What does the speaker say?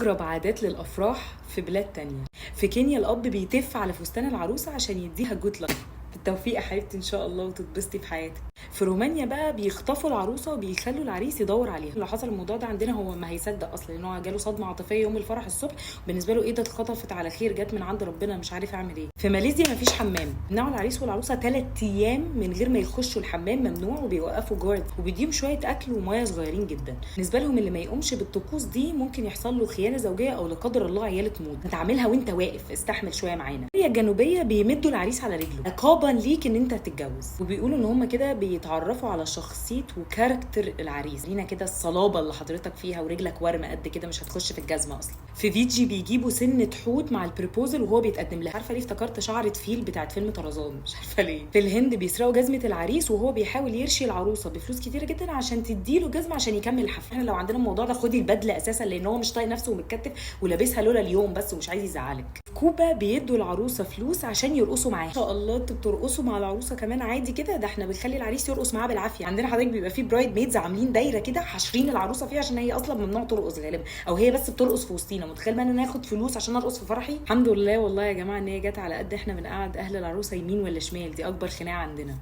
اغرب عادات للافراح في بلاد تانية. في كينيا الاب بيتف على فستان العروسه عشان يديها جود لك، بالتوفيق يا حبيبتي ان شاء الله وتتبسطي في حياتك. في رومانيا بقى بيخطفوا العروسه وبيخلوا العريس يدور عليها. لو حصل الموضوع ده عندنا هو ما هيصدق اصلا، لان هو جاله صدمه عاطفيه يوم الفرح الصبح، بالنسبه له ايه ده، اتخطفت على خير، جت من عند ربنا، مش عارف اعمل ايه. في ماليزيا ما فيش حمام، منعوا العريس والعروسه 3 ايام من غير ما يخشوا الحمام، ممنوع، وبيوقفوا جارد وبيديهم شويه اكل وميه صغيرين جدا. بالنسبه لهم اللي ما يقومش بالطقوس دي ممكن يحصل له خيانه زوجيه او لا قدر الله عياله تموت. هتعملها وانت واقف، استحمل شويه معانا. كوريا الجنوبيه بيمدوا العريس على رجله عقابا ليك ان انت هتتجوز، وبيقولوا ان هم كده بيتعرفوا على شخصيه وكاركتر العريس. لينا كده الصلابه اللي حضرتك فيها ورجلك ورمه قد كده، مش هتخش في الجزمه اصلا. في فيجي بيجيبوا سنه حوت مع البروبوزل وهو بيتقدم لها. عارفه ليه افتكرت شعره فيل بتاعت فيلم طرزان، مش عارفه ليه. في الهند بيسرقوا جزمه العريس وهو بيحاول يرشي العروسه بفلوس كتيره جدا عشان تديله جزمه عشان يكمل الحفله. احنا لو عندنا الموضوع ده خدي البدله اساسا، لان هو مش طايق نفسه ومتكتف ولابسها لولا اليوم بس ومش عايز يزعلك. في كوبا بيدوا العروسه فلوس عشان يرقصوا معاها. ان شاء الله انتوا بترقصوا مع العروسه كمان عادي كده؟ ده احنا بنخلي العريس يرقص معاه بالعافيه. عندنا حضرتك بيبقى فيه برايد ميدز عاملين دايره كده حاشرين العروسه فيها عشان هي اصلا ممنوع ترقص غالبا، او هي بس بترقص في وسطينا. متخيل بقى ان انا اخد فلوس عشان ارقص في فرحي؟ الحمد لله والله يا جماعه ان هي جت على قد احنا بنقعد اهل العروسه يمين ولا شمال، دي اكبر خناقه عندنا.